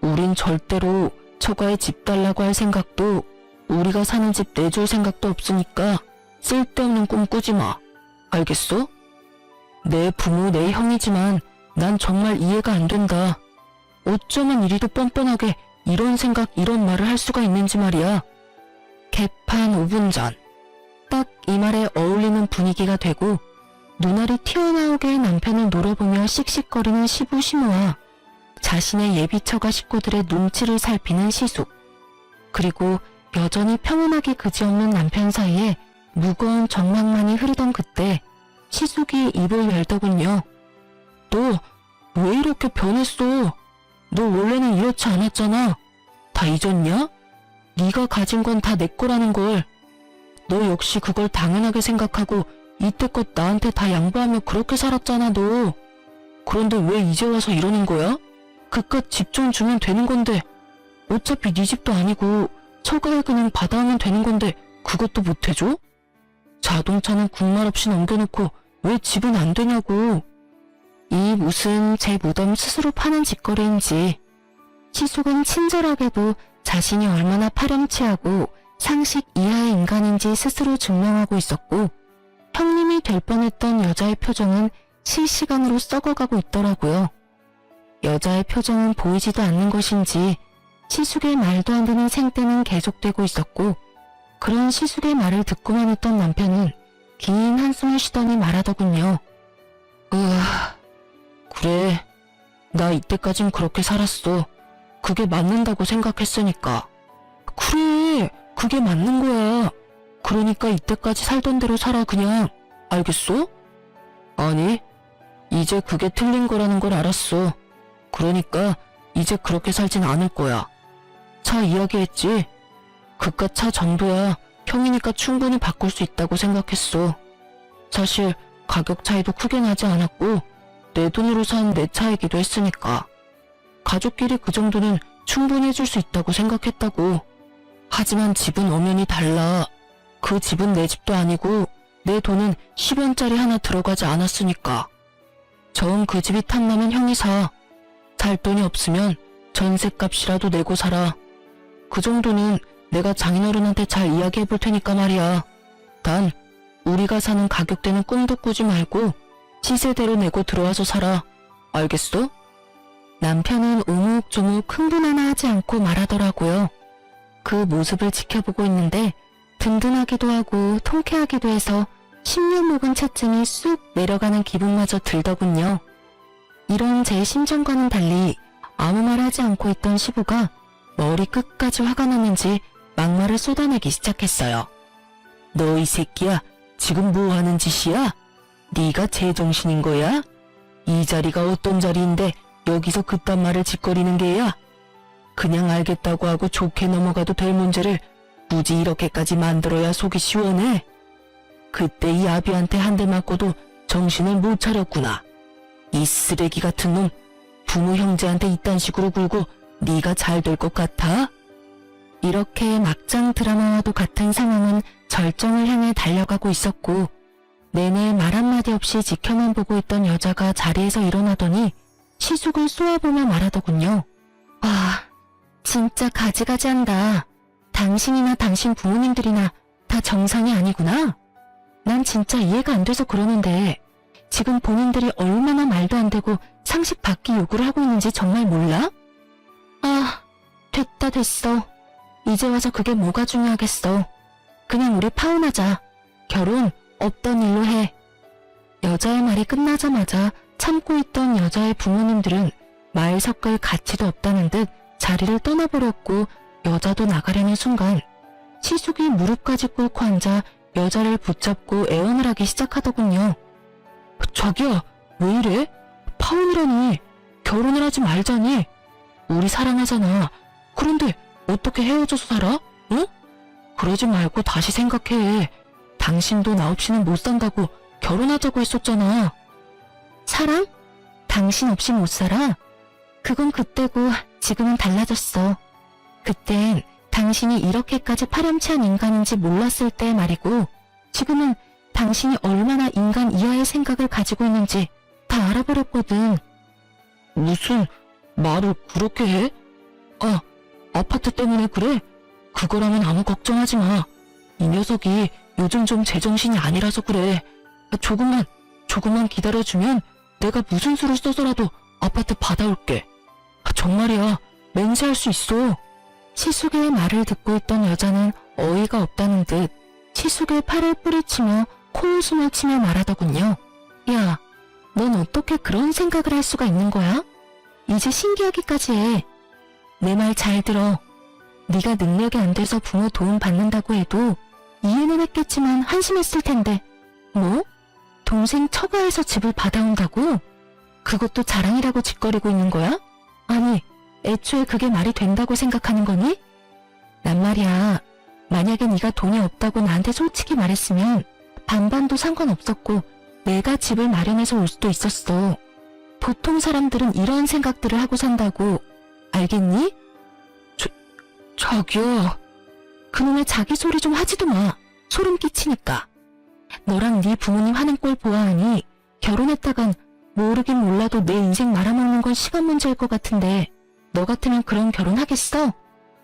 우린 절대로 처가에 집 달라고 할 생각도 우리가 사는 집 내줄 생각도 없으니까 쓸데없는 꿈 꾸지 마. 알겠어? 내 부모, 내 형이지만 난 정말 이해가 안 된다. 어쩌면 이리도 뻔뻔하게 이런 생각, 이런 말을 할 수가 있는지 말이야. 개판 5분 전. 딱 이 말에 어울리는 분위기가 되고 눈알이 튀어나오게 남편을 노려보며 씩씩거리는 시부 시모와 자신의 예비 처가 식구들의 눈치를 살피는 시숙. 그리고 여전히 평온하기 그지없는 남편 사이에 무거운 정막만이 흐르던 그때 시숙이 입을 열더군요. 너 왜 이렇게 변했어? 너 원래는 이렇지 않았잖아. 다 잊었냐? 네가 가진 건 다 내 거라는 걸. 너 역시 그걸 당연하게 생각하고 이때껏 나한테 다 양보하며 그렇게 살았잖아 너. 그런데 왜 이제 와서 이러는 거야? 그깟 집 좀 주면 되는 건데 어차피 네 집도 아니고 처가에 그냥 받아오면 되는 건데 그것도 못 해줘? 자동차는 국말 없이 넘겨놓고 왜 집은 안 되냐고. 이 무슨 제 무덤 스스로 파는 짓거리인지. 시숙은 친절하게도 자신이 얼마나 파렴치하고 상식 이하의 인간인지 스스로 증명하고 있었고, 형님이 될 뻔했던 여자의 표정은 실시간으로 썩어가고 있더라고요. 여자의 표정은 보이지도 않는 것인지 시숙의 말도 안 되는 생떼는 계속되고 있었고, 그런 시숙의 말을 듣고만 있던 남편은 긴 한숨을 쉬더니 말하더군요. 그래. 나 이때까진 그렇게 살았어. 그게 맞는다고 생각했으니까. 그래. 그게 맞는 거야. 그러니까 이때까지 살던 대로 살아 그냥. 알겠어? 아니, 이제 그게 틀린 거라는 걸 알았어. 그러니까 이제 그렇게 살진 않을 거야. 차 이야기했지? 그깟 차 정도야 형이니까 충분히 바꿀 수 있다고 생각했어. 사실 가격 차이도 크게 나지 않았고 내 돈으로 산 내 차이기도 했으니까. 가족끼리 그 정도는 충분히 해줄 수 있다고 생각했다고. 하지만 집은 엄연히 달라. 그 집은 내 집도 아니고 내 돈은 10원짜리 하나 들어가지 않았으니까. 정 그 집이 탐나면 형이 사. 살 돈이 없으면 전셋값이라도 내고 살아. 그 정도는 내가 장인어른한테 잘 이야기해 볼 테니까 말이야. 단 우리가 사는 가격대는 꿈도 꾸지 말고 시세대로 내고 들어와서 살아. 알겠어? 남편은 오목조목 흥분 하나 하지 않고 말하더라고요. 그 모습을 지켜보고 있는데 든든하기도 하고 통쾌하기도 해서 10년 묵은 차증이 쑥 내려가는 기분마저 들더군요. 이런 제 심정과는 달리 아무 말 하지 않고 있던 시부가 머리 끝까지 화가 나는지 막말을 쏟아내기 시작했어요. 너 이 새끼야, 지금 뭐 하는 짓이야? 네가 제정신인 거야? 이 자리가 어떤 자리인데 여기서 그딴 말을 짓거리는 게야? 그냥 알겠다고 하고 좋게 넘어가도 될 문제를 굳이 이렇게까지 만들어야 속이 시원해? 그때 이 아비한테 한 대 맞고도 정신을 못 차렸구나. 이 쓰레기 같은 놈, 부모 형제한테 이딴 식으로 굴고 네가 잘 될 것 같아? 이렇게 막장 드라마와도 같은 상황은 절정을 향해 달려가고 있었고, 내내 말 한마디 없이 지켜만 보고 있던 여자가 자리에서 일어나더니 시숙을 쏘아보며 말하더군요. 와, 진짜 가지가지한다. 당신이나 당신 부모님들이나 다 정상이 아니구나. 난 진짜 이해가 안 돼서 그러는데 지금 본인들이 얼마나 말도 안 되고 상식 밖의 요구를 하고 있는지 정말 몰라? 아, 됐다 됐어. 이제 와서 그게 뭐가 중요하겠어. 그냥 우리 파혼하자. 결혼 없던 일로 해. 여자의 말이 끝나자마자 참고 있던 여자의 부모님들은 말 섞을 가치도 없다는 듯 자리를 떠나버렸고, 여자도 나가려는 순간 시숙이 무릎까지 꿇고 앉아 여자를 붙잡고 애원을 하기 시작하더군요. 자기야, 왜 이래? 파혼이라니. 결혼을 하지 말자니. 우리 사랑하잖아. 그런데 어떻게 헤어져서 살아? 응? 그러지 말고 다시 생각해. 당신도 나 없이는 못 산다고 결혼하자고 했었잖아. 사랑? 당신 없이 못 살아? 그건 그때고 지금은 달라졌어. 그땐 당신이 이렇게까지 파렴치한 인간인지 몰랐을 때 말이고, 지금은 당신이 얼마나 인간 이하의 생각을 가지고 있는지 다 알아버렸거든. 무슨 말을 그렇게 해? 아, 아파트 때문에 그래? 그거라면 아무 걱정하지 마. 이 녀석이 요즘 좀 제정신이 아니라서 그래. 조금만 기다려주면 내가 무슨 수를 써서라도 아파트 받아올게. 정말이야, 맹세할 수 있어. 시숙의 말을 듣고 있던 여자는 어이가 없다는 듯 시숙의 팔을 뿌리치며 코웃음을 치며 말하더군요. 야, 넌 어떻게 그런 생각을 할 수가 있는 거야? 이제 신기하기까지 해. 내 말 잘 들어. 네가 능력이 안 돼서 부모 도움 받는다고 해도 이해는 했겠지만 한심했을 텐데. 뭐? 동생 처가에서 집을 받아온다고? 그것도 자랑이라고 짓거리고 있는 거야? 아니, 애초에 그게 말이 된다고 생각하는 거니? 난 말이야, 만약에 네가 돈이 없다고 나한테 솔직히 말했으면 반반도 상관없었고 내가 집을 마련해서 올 수도 있었어. 보통 사람들은 이런 생각들을 하고 산다고. 알겠니? 자기야, 그놈의 자기 소리 좀 하지도 마. 소름 끼치니까. 너랑 네 부모님 하는 꼴 보아하니 결혼했다간 모르긴 몰라도 내 인생 말아먹는 건 시간 문제일 것 같은데 너 같으면 그런 결혼 하겠어?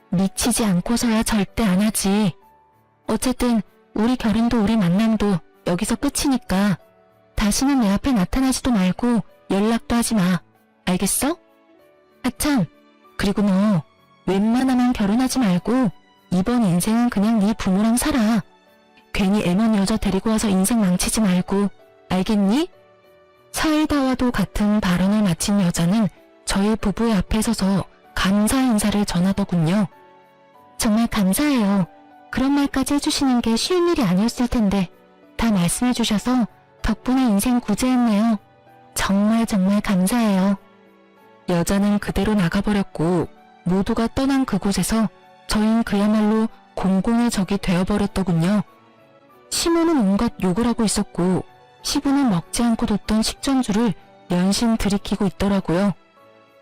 미치지 않고서야 절대 안 하지. 어쨌든 우리 결혼도 우리 만남도 여기서 끝이니까 다시는 내 앞에 나타나지도 말고 연락도 하지 마. 알겠어? 아참, 그리고 너 웬만하면 결혼하지 말고 이번 인생은 그냥 네 부모랑 살아. 괜히 애먼 여자 데리고 와서 인생 망치지 말고. 알겠니? 사이다와도 같은 발언을 마친 여자는 저희 부부의 앞에 서서 감사 인사를 전하더군요. 정말 감사해요. 그런 말까지 해주시는 게 쉬운 일이 아니었을 텐데 다 말씀해 주셔서 덕분에 인생 구제했네요. 정말 감사해요. 여자는 그대로 나가버렸고 모두가 떠난 그곳에서 저흰 그야말로 공공의 적이 되어버렸더군요. 시모는 온갖 욕을 하고 있었고 시부는 먹지 않고 뒀던 식전주를 연신 들이키고 있더라고요.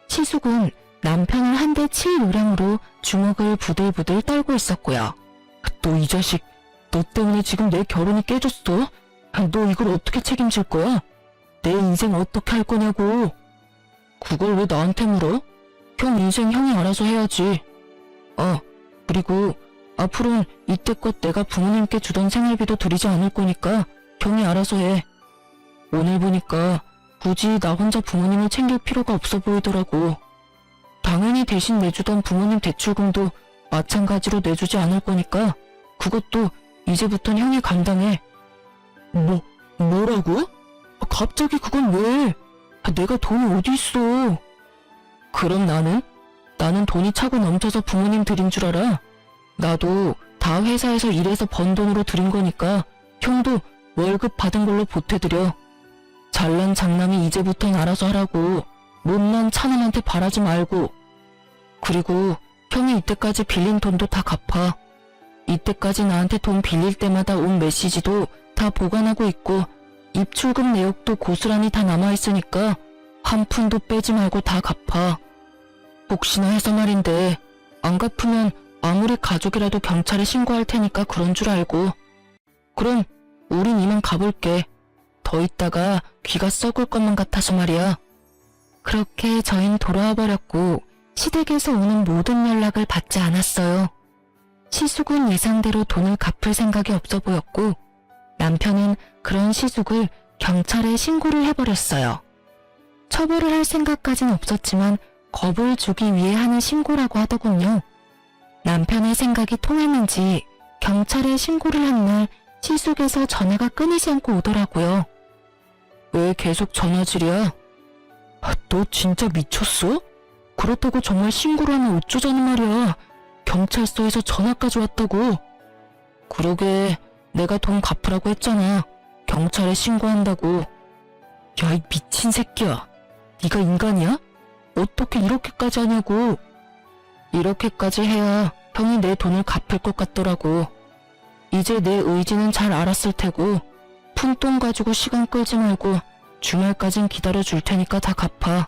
시숙은 남편을 한 대 칠 요량으로 주먹을 부들부들 떨고 있었고요. 너 이 자식, 너 때문에 지금 내 결혼이 깨졌어? 너 이걸 어떻게 책임질 거야? 내 인생 어떻게 할 거냐고. 그걸 왜 나한테 물어? 형 인생 형이 알아서 해야지. 그리고 앞으로는 이때껏 내가 부모님께 주던 생활비도 드리지 않을 거니까 형이 알아서 해. 오늘 보니까 굳이 나 혼자 부모님을 챙길 필요가 없어 보이더라고. 당연히 대신 내주던 부모님 대출금도 마찬가지로 내주지 않을 거니까 그것도 이제부턴 형이 감당해. 뭐라고? 갑자기 그건 왜? 내가 돈이 어디 있어? 그럼 나는 돈이 차고 넘쳐서 부모님 드린 줄 알아. 나도 다 회사에서 일해서 번 돈으로 드린 거니까 형도 월급 받은 걸로 보태드려. 잘난 장남이 이제부턴 알아서 하라고. 못난 차남한테 바라지 말고. 그리고 형이 이때까지 빌린 돈도 다 갚아. 이때까지 나한테 돈 빌릴 때마다 온 메시지도 다 보관하고 있고 입출금 내역도 고스란히 다 남아있으니까 한 푼도 빼지 말고 다 갚아. 혹시나 해서 말인데 안 갚으면 아무리 가족이라도 경찰에 신고할 테니까 그런 줄 알고. 그럼 우린 이만 가볼게. 더 있다가 귀가 썩을 것만 같아서 말이야. 그렇게 저흰 돌아와 버렸고 시댁에서 오는 모든 연락을 받지 않았어요. 시숙은 예상대로 돈을 갚을 생각이 없어 보였고 남편은 그런 시숙을 경찰에 신고를 해버렸어요. 처벌을 할 생각까진 없었지만 겁을 주기 위해 하는 신고라고 하더군요. 남편의 생각이 통했는지 경찰에 신고를 한 날 시숙에서 전화가 끊이지 않고 오더라고요. 왜 계속 전화질이야? 너 진짜 미쳤어? 그렇다고 정말 신고를 하면 어쩌자는 말이야. 경찰서에서 전화까지 왔다고. 그러게 내가 돈 갚으라고 했잖아. 경찰에 신고한다고. 야, 이 미친 새끼야. 네가 인간이야? 어떻게 이렇게까지 하냐고. 이렇게까지 해야 형이 내 돈을 갚을 것 같더라고. 이제 내 의지는 잘 알았을 테고 푼돈 가지고 시간 끌지 말고 주말까진 기다려줄 테니까 다 갚아.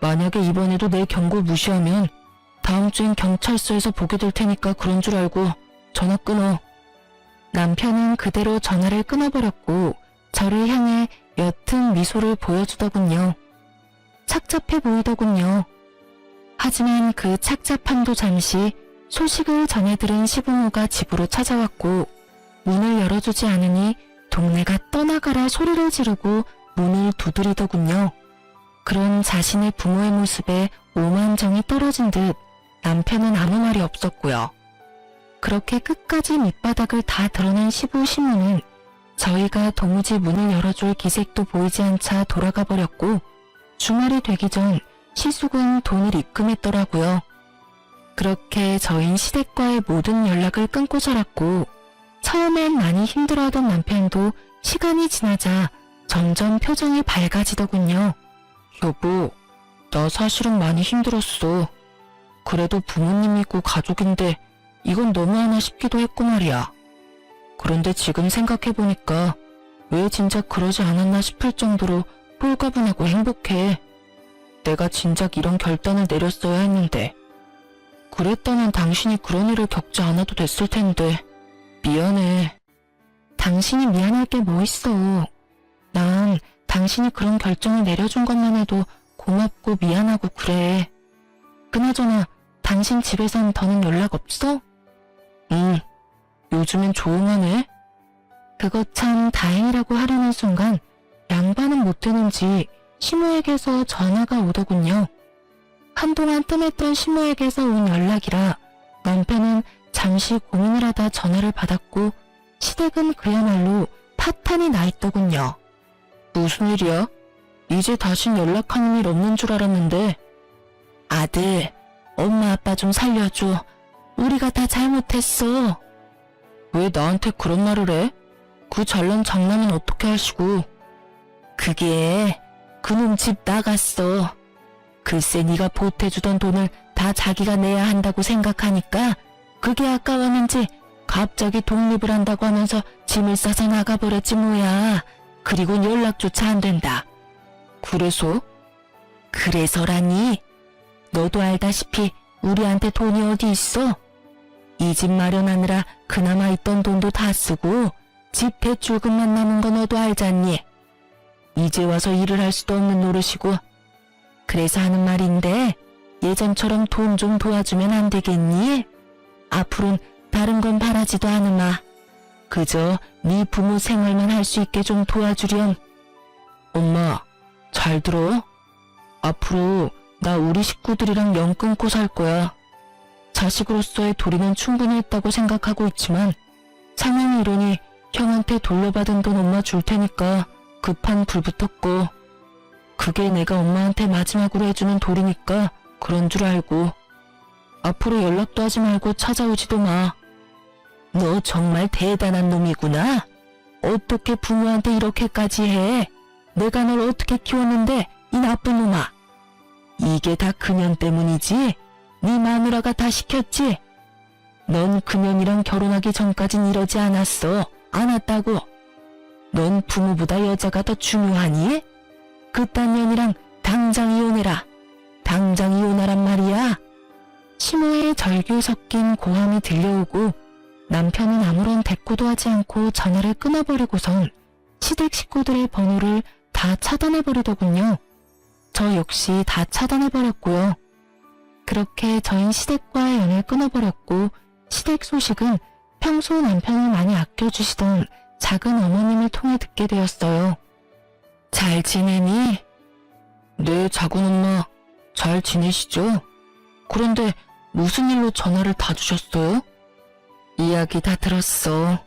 만약에 이번에도 내 경고 무시하면 다음 주엔 경찰서에서 보게 될 테니까 그런 줄 알고 전화 끊어. 남편은 그대로 전화를 끊어버렸고 저를 향해 옅은 미소를 보여주더군요. 착잡해 보이더군요. 하지만 그 착잡함도 잠시 소식을 전해 들은 시부모가 집으로 찾아왔고 문을 열어주지 않으니 동네가 떠나가라 소리를 지르고 문을 두드리더군요. 그런 자신의 부모의 모습에 오만정이 떨어진 듯 남편은 아무 말이 없었고요. 그렇게 끝까지 밑바닥을 다 드러낸 시부 시모는 저희가 도무지 문을 열어줄 기색도 보이지 않자 돌아가 버렸고 주말이 되기 전 시숙은 돈을 입금했더라고요. 그렇게 저흰 시댁과의 모든 연락을 끊고 살았고 처음엔 많이 힘들어하던 남편도 시간이 지나자 점점 표정이 밝아지더군요. 여보, 나 사실은 많이 힘들었어. 그래도 부모님이고 가족인데 이건 너무하나 싶기도 했고 말이야. 그런데 지금 생각해보니까 왜 진작 그러지 않았나 싶을 정도로 홀가분하고 행복해. 내가 진작 이런 결단을 내렸어야 했는데. 그랬다면 당신이 그런 일을 겪지 않아도 됐을 텐데. 미안해. 당신이 미안할 게 뭐 있어. 난 당신이 그런 결정을 내려준 것만 해도 고맙고 미안하고 그래. 그나저나 당신 집에선 더는 연락 없어? 응. 요즘엔 조용하네. 그거 참 다행이라고 하려는 순간 양반은 못 되는지 시모에게서 전화가 오더군요. 한동안 뜸했던 시모에게서 온 연락이라 남편은 잠시 고민을 하다 전화를 받았고 시댁은 그야말로 파탄이 나 있더군요. 무슨 일이야? 이제 다신 연락하는 일 없는 줄 알았는데. 아들, 엄마 아빠 좀 살려줘. 우리가 다 잘못했어. 왜 나한테 그런 말을 해? 그 잘난 장남은 어떻게 하시고. 그게 그놈 집 나갔어. 글쎄 네가 보태주던 돈을 다 자기가 내야 한다고 생각하니까 그게 아까웠는지 갑자기 독립을 한다고 하면서 짐을 싸서 나가버렸지 뭐야. 그리고 연락조차 안 된다. 그래서라니? 너도 알다시피 우리한테 돈이 어디 있어? 이 집 마련하느라 그나마 있던 돈도 다 쓰고 집 대출금만 남은 거 너도 알잖니? 이제 와서 일을 할 수도 없는 노릇이고. 그래서 하는 말인데 예전처럼 돈 좀 도와주면 안 되겠니? 앞으로는 다른 건 바라지도 않으마. 그저 네 부모 생활만 할 수 있게 좀 도와주렴. 엄마, 잘 들어? 앞으로 나 우리 식구들이랑 연 끊고 살 거야. 자식으로서의 도리는 충분히 했다고 생각하고 있지만 상황이 이러니 형한테 돌려받은 돈 엄마 줄 테니까 급한 불 붙었고. 그게 내가 엄마한테 마지막으로 해주는 도리니까 그런 줄 알고. 앞으로 연락도 하지 말고 찾아오지도 마. 너 정말 대단한 놈이구나. 어떻게 부모한테 이렇게까지 해? 내가 널 어떻게 키웠는데 이 나쁜 놈아. 이게 다 그년 때문이지? 네 마누라가 다 시켰지? 넌 그년이랑 결혼하기 전까진 이러지 않았다고. 넌 부모보다 여자가 더 중요하니? 그딴 년이랑 당장 이혼해라. 당장 이혼하란 말이야. 시모의 절규 섞인 고함이 들려오고 남편은 아무런 대꾸도 하지 않고 전화를 끊어버리고선 시댁 식구들의 번호를 다 차단해버리더군요. 저 역시 다 차단해버렸고요. 그렇게 저희 시댁과의 연을 끊어버렸고 시댁 소식은 평소 남편을 많이 아껴주시던 작은 어머님을 통해 듣게 되었어요. 잘 지내니? 네, 작은 엄마. 잘 지내시죠? 그런데 무슨 일로 전화를 다 주셨어요? 이야기 다 들었어.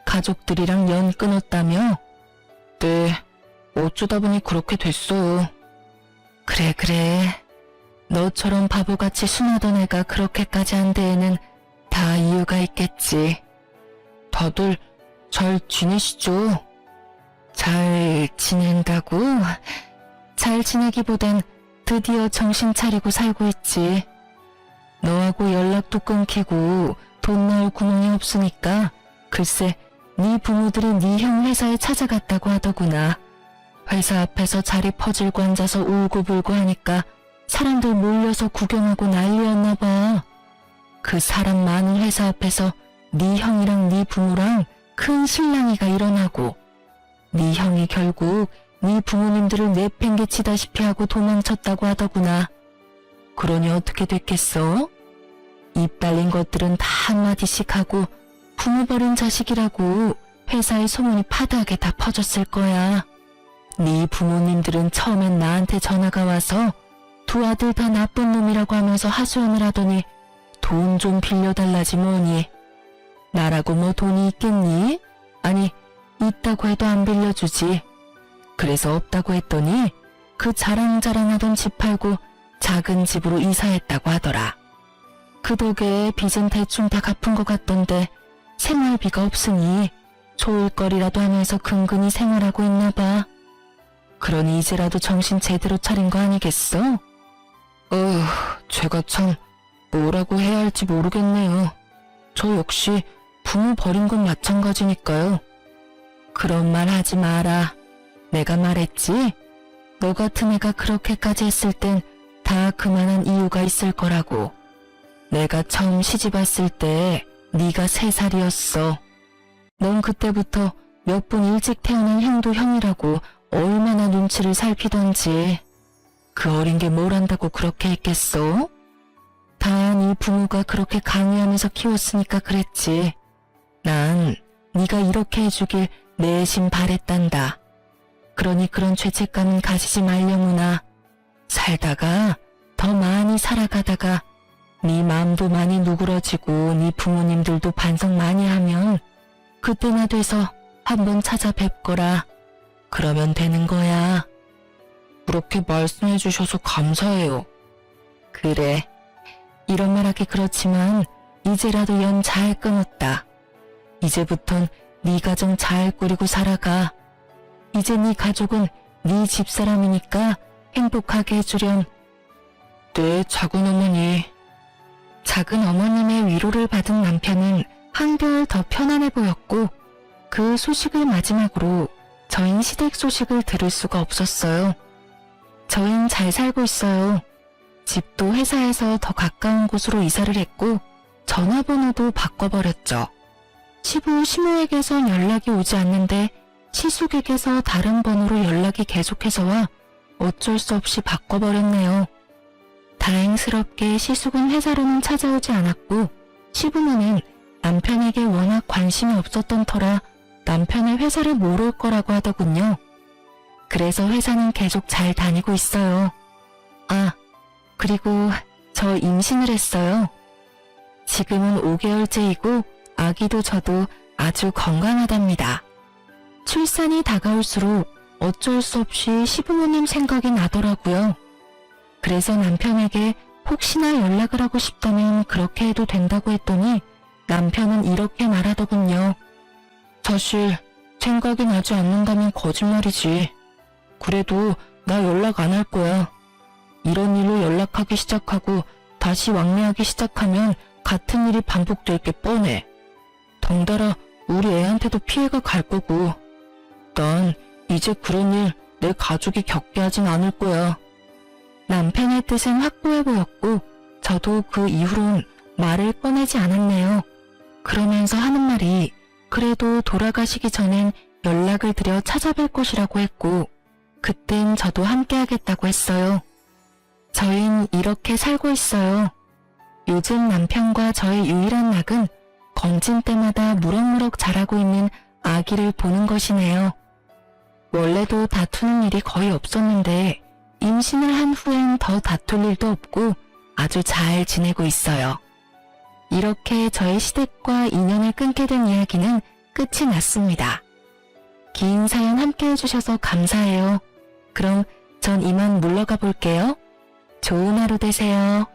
가족들이랑 연 끊었다며? 네, 어쩌다 보니 그렇게 됐어요. 그래. 너처럼 바보같이 순하던 애가 그렇게까지 한 데에는 다 이유가 있겠지. 다들 잘 지내시죠? 잘 지낸다고? 잘 지내기보단 드디어 정신 차리고 살고 있지. 너하고 연락도 끊기고 돈 넣을 구멍이 없으니까 글쎄 네 부모들이 네 형 회사에 찾아갔다고 하더구나. 회사 앞에서 자리 퍼질고 앉아서 울고불고 하니까 사람들 몰려서 구경하고 난리였나 봐. 그 사람 많은 회사 앞에서 네 형이랑 네 부모랑 큰 실랑이가 일어나고 네 형이 결국 네 부모님들을 내팽개치다시피 하고 도망쳤다고 하더구나. 그러니 어떻게 됐겠어? 입 달린 것들은 다 한마디씩 하고 부모 버린 자식이라고 회사의 소문이 파다하게 다 퍼졌을 거야. 네 부모님들은 처음엔 나한테 전화가 와서 두 아들 다 나쁜 놈이라고 하면서 하소연을 하더니 돈 좀 빌려달라지 뭐니. 나라고 뭐 돈이 있겠니? 아니, 있다고 해도 안 빌려주지. 그래서 없다고 했더니 그 자랑자랑하던 집 팔고 작은 집으로 이사했다고 하더라. 그 덕에 빚은 대충 다 갚은 것 같던데 생활비가 없으니 좋을거리라도 하면서 근근히 생활하고 있나 봐. 그러니 이제라도 정신 제대로 차린 거 아니겠어? 제가 참 뭐라고 해야 할지 모르겠네요. 저 역시 부모 버린 건 마찬가지니까요. 그런 말 하지 마라. 내가 말했지? 너 같은 애가 그렇게까지 했을 땐 다 그만한 이유가 있을 거라고. 내가 처음 시집 왔을 때 네가 3살이었어. 넌 그때부터 몇 분 일찍 태어난 형도 형이라고 얼마나 눈치를 살피던지. 그 어린 게 뭘 안다고 그렇게 했겠어? 다 네 부모가 그렇게 강요하면서 키웠으니까 그랬지. 난 네가 이렇게 해주길 내심 바랬단다. 그러니 그런 죄책감은 가지지 말려무나. 살다가 더 많이 살아가다가 네 마음도 많이 누그러지고 네 부모님들도 반성 많이 하면 그때나 돼서 한번 찾아뵙거라. 그러면 되는 거야. 그렇게 말씀해 주셔서 감사해요. 그래. 이런 말하기 그렇지만 이제라도 연 잘 끊었다. 이제부턴 네 가정 잘 꾸리고 살아가. 이제 네 가족은 네 집사람이니까 행복하게 해주렴. 네, 작은 어머니. 작은 어머님의 위로를 받은 남편은 한결 더 편안해 보였고 그 소식을 마지막으로 저흰 시댁 소식을 들을 수가 없었어요. 저흰 잘 살고 있어요. 집도 회사에서 더 가까운 곳으로 이사를 했고 전화번호도 바꿔버렸죠. 시부 시모에게선 연락이 오지 않는데 시숙에게서 다른 번호로 연락이 계속해서 와 어쩔 수 없이 바꿔버렸네요. 다행스럽게 시숙은 회사로는 찾아오지 않았고 시부모는 남편에게 워낙 관심이 없었던 터라 남편의 회사를 모를 거라고 하더군요. 그래서 회사는 계속 잘 다니고 있어요. 아, 그리고 저 임신을 했어요. 지금은 5개월째이고 아기도 저도 아주 건강하답니다. 출산이 다가올수록 어쩔 수 없이 시부모님 생각이 나더라고요. 그래서 남편에게 혹시나 연락을 하고 싶다면 그렇게 해도 된다고 했더니 남편은 이렇게 말하더군요. 사실 생각이 나지 않는다면 거짓말이지. 그래도 나 연락 안 할 거야. 이런 일로 연락하기 시작하고 다시 왕래하기 시작하면 같은 일이 반복될 게 뻔해. 덩달아 우리 애한테도 피해가 갈 거고. 난 이제 그런 일 내 가족이 겪게 하진 않을 거야. 남편의 뜻은 확고해 보였고 저도 그 이후론 말을 꺼내지 않았네요. 그러면서 하는 말이 그래도 돌아가시기 전엔 연락을 드려 찾아뵐 것이라고 했고 그땐 저도 함께 하겠다고 했어요. 저흰 이렇게 살고 있어요. 요즘 남편과 저의 유일한 낙은 검진 때마다 무럭무럭 자라고 있는 아기를 보는 것이네요. 원래도 다투는 일이 거의 없었는데 임신을 한 후엔 더 다툴 일도 없고 아주 잘 지내고 있어요. 이렇게 저의 시댁과 인연을 끊게 된 이야기는 끝이 났습니다. 긴 사연 함께 해주셔서 감사해요. 그럼 전 이만 물러가 볼게요. 좋은 하루 되세요.